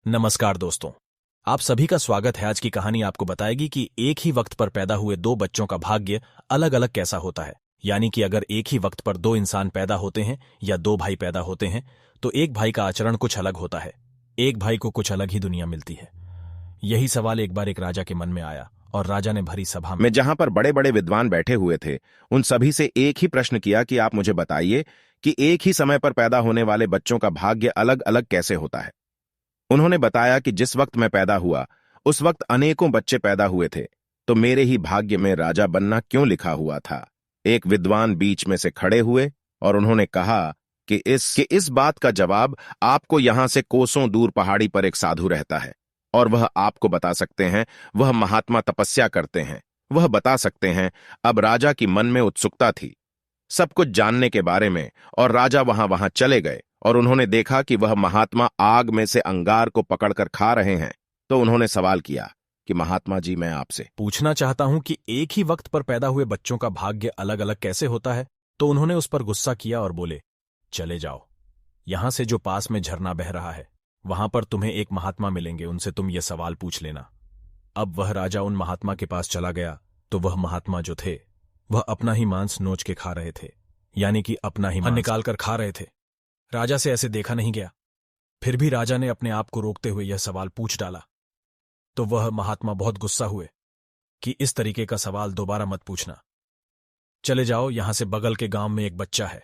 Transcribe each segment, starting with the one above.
नमस्कार दोस्तों, आप सभी का स्वागत है। आज की कहानी आपको बताएगी कि एक ही वक्त पर पैदा हुए दो बच्चों का भाग्य अलग अलग कैसा होता है। यानी कि अगर एक ही वक्त पर दो इंसान पैदा होते हैं या दो भाई पैदा होते हैं तो एक भाई का आचरण कुछ अलग होता है, एक भाई को कुछ अलग ही दुनिया मिलती है। यही सवाल एक बार एक राजा के मन में आया और राजा ने भरी सभा में जहां पर बड़े बड़े विद्वान बैठे हुए थे, उन सभी से एक ही प्रश्न किया कि आप मुझे बताइए कि एक ही समय पर पैदा होने वाले बच्चों का भाग्य अलग अलग कैसे होता है। उन्होंने बताया कि जिस वक्त मैं पैदा हुआ उस वक्त अनेकों बच्चे पैदा हुए थे, तो मेरे ही भाग्य में राजा बनना क्यों लिखा हुआ था। एक विद्वान बीच में से खड़े हुए और उन्होंने कहा कि इस बात का जवाब आपको यहां से कोसों दूर पहाड़ी पर एक साधु रहता है और वह आपको बता सकते हैं। वह महात्मा तपस्या करते हैं, वह बता सकते हैं। अब राजा की मन में उत्सुकता थी सब कुछ जानने के बारे में, और राजा वहां चले गए और उन्होंने देखा कि वह महात्मा आग में से अंगार को पकड़कर खा रहे हैं। तो उन्होंने सवाल किया कि महात्मा जी, मैं आपसे पूछना चाहता हूं कि एक ही वक्त पर पैदा हुए बच्चों का भाग्य अलग अलग कैसे होता है। तो उन्होंने उस पर गुस्सा किया और बोले, चले जाओ, यहां से जो पास में झरना बह रहा है वहां पर तुम्हें एक महात्मा मिलेंगे, उनसे तुम ये सवाल पूछ लेना। अब वह राजा उन महात्मा के पास चला गया तो वह महात्मा जो थे वह अपना ही मांस नोच के खा रहे थे, यानी कि अपना ही मांस निकाल कर खा रहे थे। राजा से ऐसे देखा नहीं गया, फिर भी राजा ने अपने आप को रोकते हुए यह सवाल पूछ डाला। तो वह महात्मा बहुत गुस्सा हुए कि इस तरीके का सवाल दोबारा मत पूछना, चले जाओ, यहां से बगल के गांव में एक बच्चा है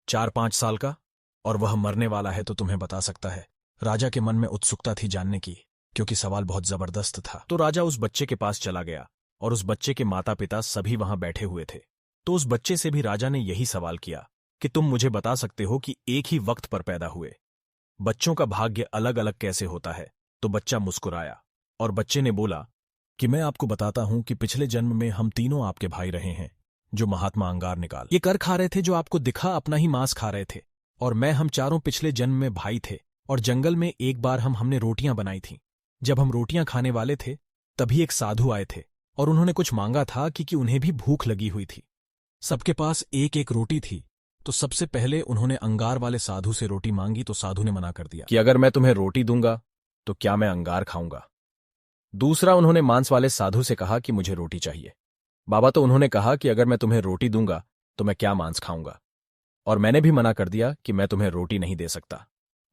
4-5 साल का और वह मरने वाला है, तो तुम्हें बता सकता है। राजा के मन में उत्सुकता थी जानने की, क्योंकि सवाल बहुत जबरदस्त था। तो राजा उस बच्चे के पास चला गया और उस बच्चे के माता पिता सभी वहां बैठे हुए थे। तो उस बच्चे से भी राजा ने यही सवाल किया कि तुम मुझे बता सकते हो कि एक ही वक्त पर पैदा हुए बच्चों का भाग्य अलग अलग कैसे होता है। तो बच्चा मुस्कुराया और बच्चे ने बोला कि मैं आपको बताता हूं कि पिछले जन्म में हम तीनों आपके भाई रहे हैं, जो महात्मा अंगार निकाल ये कर खा रहे थे, जो आपको दिखा अपना ही मांस खा रहे थे। और हम चारों पिछले जन्म में भाई थे और जंगल में एक बार हमने रोटियां बनाई थीं। जब हम रोटियां खाने वाले थे तभी एक साधु आए थे और उन्होंने कुछ मांगा था कि उन्हें भी भूख लगी हुई थी। सबके पास एक एक रोटी थी। तो सबसे पहले उन्होंने अंगार वाले साधु से रोटी मांगी तो साधु ने मना कर दिया कि अगर मैं तुम्हें रोटी दूंगा तो क्या मैं अंगार खाऊंगा। दूसरा उन्होंने मांस वाले साधु से कहा कि मुझे रोटी चाहिए। बाबा, तो उन्होंने कहा कि अगर मैं तुम्हें रोटी दूंगा तो मैं क्या मांस खाऊंगा, और मैंने भी मना कर दिया कि मैं तुम्हें रोटी नहीं दे सकता।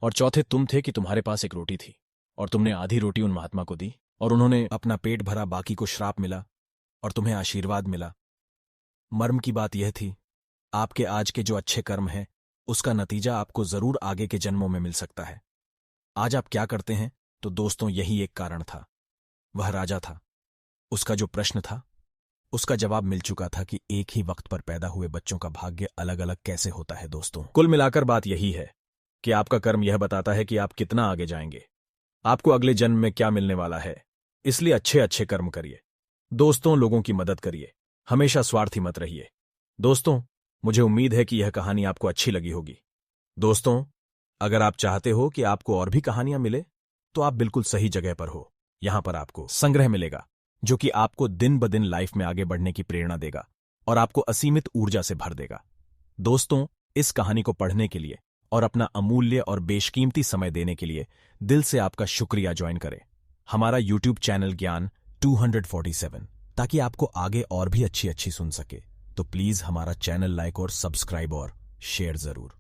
और चौथे तुम थे कि तुम्हारे पास एक रोटी थी और तुमने आधी रोटी उन महात्मा को दी और उन्होंने अपना पेट भरा, बाकी को श्राप मिला और तुम्हें आशीर्वाद मिला। मर्म की बात यह थी, आपके आज के जो अच्छे कर्म हैं उसका नतीजा आपको जरूर आगे के जन्मों में मिल सकता है। आज आप क्या करते हैं? तो दोस्तों, यही एक कारण था। वह राजा था, उसका जो प्रश्न था उसका जवाब मिल चुका था कि एक ही वक्त पर पैदा हुए बच्चों का भाग्य अलग अलग कैसे होता है। दोस्तों, कुल मिलाकर बात यही है कि आपका कर्म यह बताता है कि आप कितना आगे जाएंगे, आपको अगले जन्म में क्या मिलने वाला है। इसलिए अच्छे अच्छे कर्म करिए दोस्तों, लोगों की मदद करिए, हमेशा स्वार्थी मत रहिए। दोस्तों, मुझे उम्मीद है कि यह कहानी आपको अच्छी लगी होगी। दोस्तों, अगर आप चाहते हो कि आपको और भी कहानियां मिले तो आप बिल्कुल सही जगह पर हो। यहां पर आपको संग्रह मिलेगा जो कि आपको दिन ब दिन लाइफ में आगे बढ़ने की प्रेरणा देगा और आपको असीमित ऊर्जा से भर देगा। दोस्तों, इस कहानी को पढ़ने के लिए और अपना अमूल्य और बेशकीमती समय देने के लिए दिल से आपका शुक्रिया। ज्वाइन करें हमारा यूट्यूब चैनल ज्ञान 247 ताकि आपको आगे और भी अच्छी अच्छी सुन सके। तो प्लीज हमारा चैनल लाइक और सब्सक्राइब और शेयर जरूर।